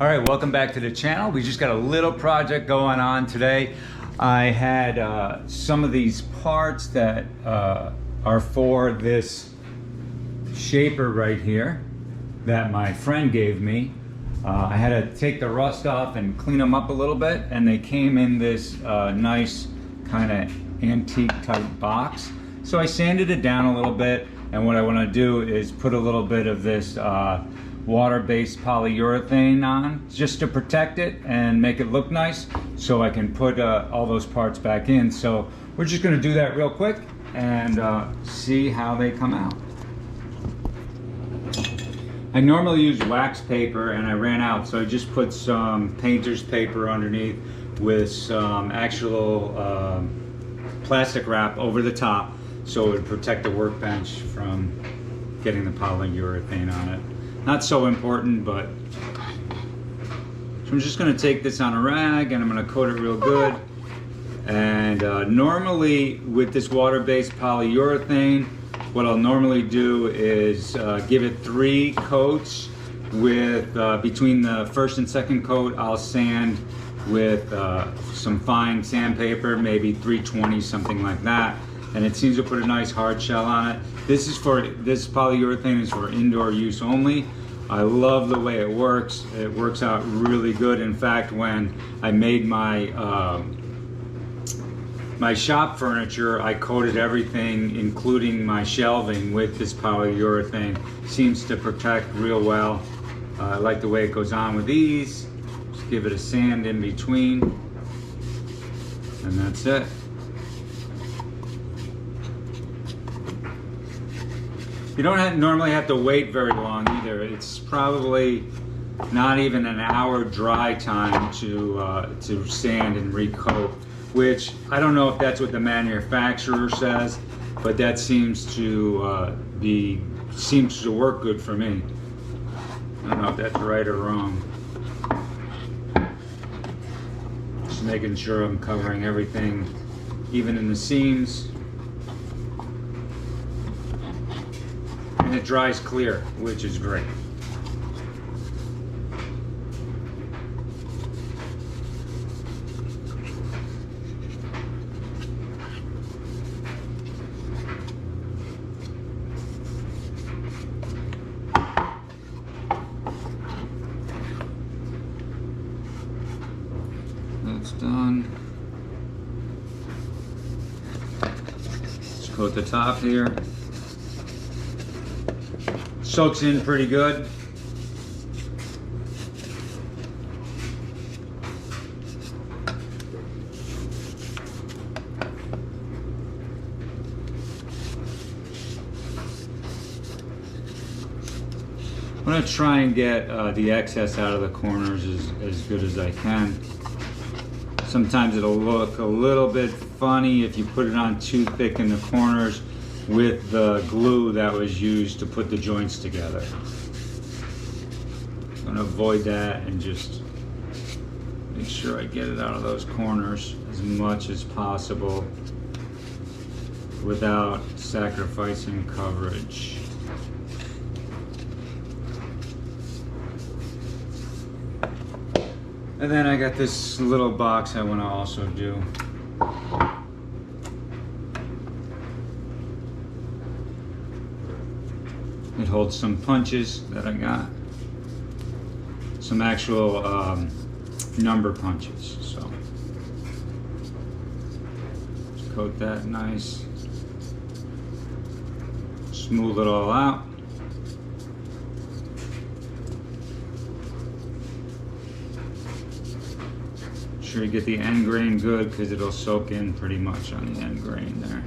All right, welcome back to the channel. We just got a little project going on today. I had some of these parts that are for this shaper right here that my friend gave me. I had to take the rust off and clean them up a little bit, and they came in this nice kind of antique type box. So I sanded it down a little bit, and what I want to do is put a little bit of this water-based polyurethane on just to protect it and make it look nice, so I can put all those parts back in. So we're just going to do that real quick and see how they come out. I normally use wax paper and I ran out, so I just put some painter's paper underneath with some actual plastic wrap over the top, so it would protect the workbench from getting the polyurethane on it. Not so important, but so I'm just going to take this on a rag and I'm going to coat it real good. And normally with this water-based polyurethane, what I'll normally do is give it 3 coats with between the first and second coat I'll sand with some fine sandpaper, maybe 320, something like that, and it seems to put a nice hard shell on it. This polyurethane is for indoor use only. I love the way it works. It works out really good. In fact, when I made my my shop furniture, I coated everything, including my shelving, with this polyurethane. Seems to protect real well. I like the way it goes on with these. Just give it a sand in between, and that's it. You don't normally have to wait very long either. It's probably not even an hour dry time to sand and recoat, which I don't know if that's what the manufacturer says, but that seems to work good for me. I don't know if that's right or wrong. Just making sure I'm covering everything, even in the seams. And it dries clear, which is great. That's done. Let's coat the top here. Soaks in pretty good. I'm going to try and get the excess out of the corners as good as I can. Sometimes it'll look a little bit funny if you put it on too thick in the corners with the glue that was used to put the joints together. I'm going to avoid that and just make sure I get it out of those corners as much as possible without sacrificing coverage. And then I got this little box I want to also do. It holds some punches that I got, some actual number punches. So just coat that nice, smooth it all out. Make sure you get the end grain good, because it'll soak in pretty much on the end grain there.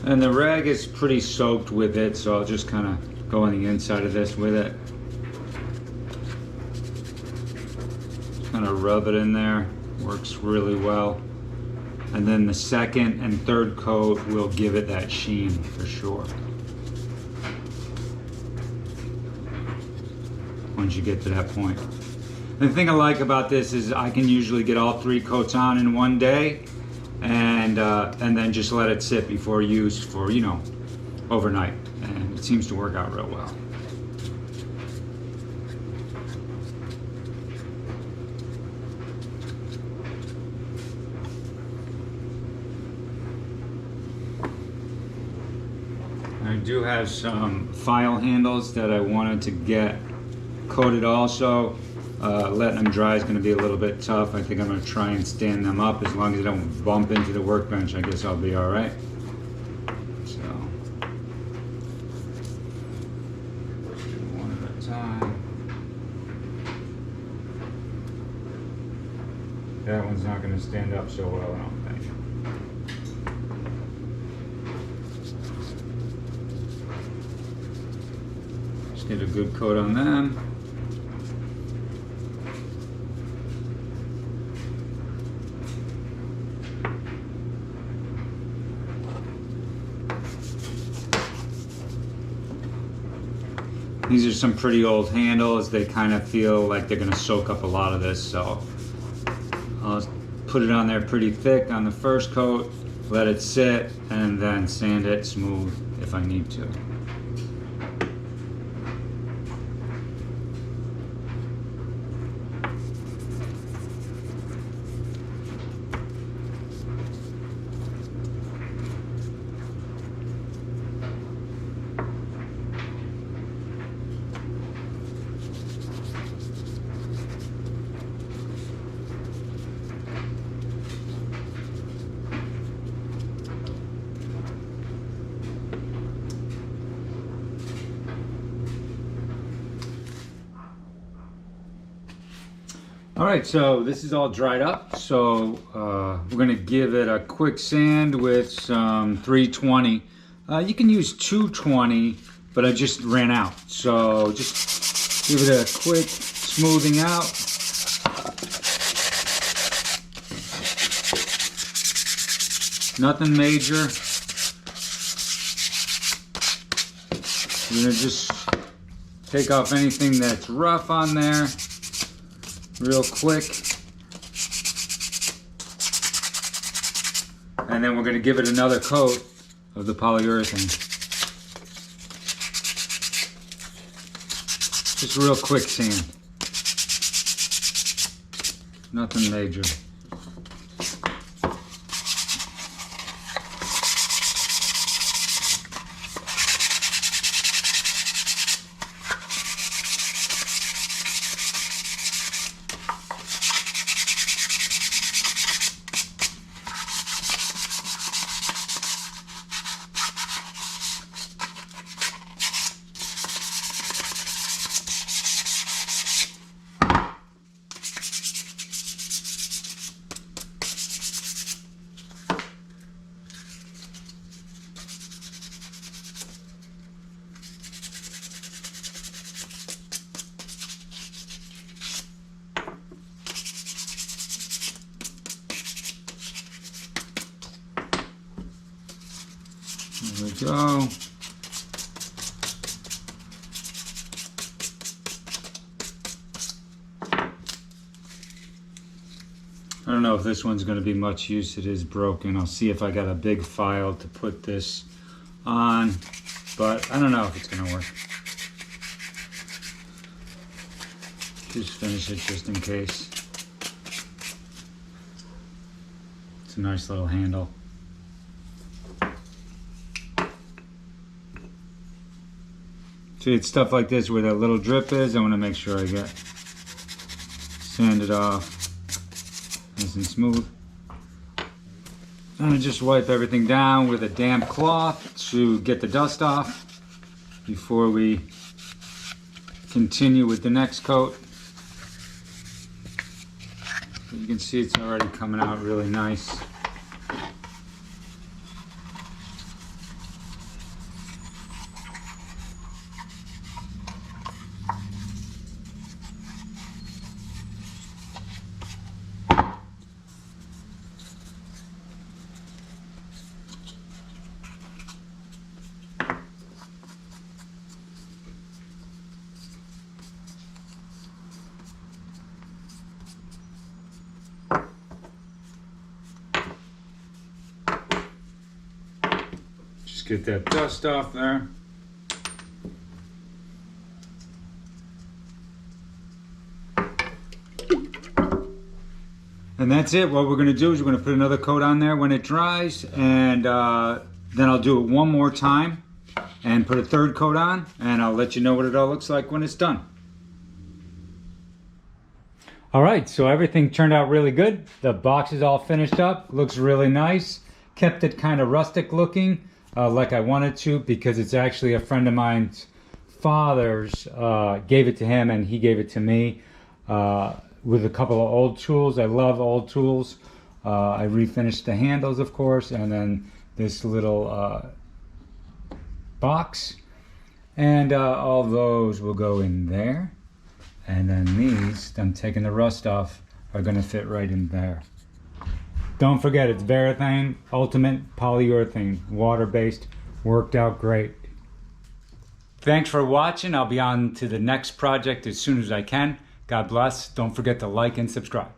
And the rag is pretty soaked with it, so I'll just kind of go on the inside of this with it. Kind of rub it in there, works really well. And then the second and third coat will give it that sheen for sure. Once you get to that point. The thing I like about this is I can usually get all 3 coats on in one day, and then just let it sit before use for, you know, overnight. And it seems to work out real well. I do have some file handles that I wanted to get coated also. Letting them dry is going to be a little bit tough. I think I'm going to try and stand them up. As long as they don't bump into the workbench, I guess I'll be all right. So, one at a time. That one's not going to stand up so well, I don't think. Just get a good coat on them. These are some pretty old handles. They kind of feel like they're going to soak up a lot of this, so I'll put it on there pretty thick on the first coat, let it sit, and then sand it smooth if I need to. All right, so this is all dried up. So we're gonna give it a quick sand with some 320. You can use 220, but I just ran out. So just give it a quick smoothing out. Nothing major. You're gonna just take off anything that's rough on there real quick, and then we're going to give it another coat of the polyurethane. Just real quick sand, nothing major. There we go. I don't know if this one's going to be much use. It is broken. I'll see if I got a big file to put this on, but I don't know if it's going to work. Just finish it just in case. It's a nice little handle. See, it's stuff like this where that little drip is. I want to make sure I get sanded off nice and smooth. And just wipe everything down with a damp cloth to get the dust off before we continue with the next coat. So you can see it's already coming out really nice. Just get that dust off there. And that's it. What we're going to do is we're going to put another coat on there when it dries, and then I'll do it one more time and put a third coat on, and I'll let you know what it all looks like when it's done. All right, so everything turned out really good. The box is all finished up, looks really nice. Kept it kind of rustic looking, like I wanted to, because it's actually a friend of mine's father's, gave it to him and he gave it to me. With a couple of old tools. I love old tools. I refinished the handles, of course, and then this little box. And all those will go in there. And then these, I'm taking the rust off, are going to fit right in there. Don't forget, it's Varathane Ultimate Polyurethane, water-based, worked out great. Thanks for watching. I'll be on to the next project as soon as I can. God bless. Don't forget to like and subscribe.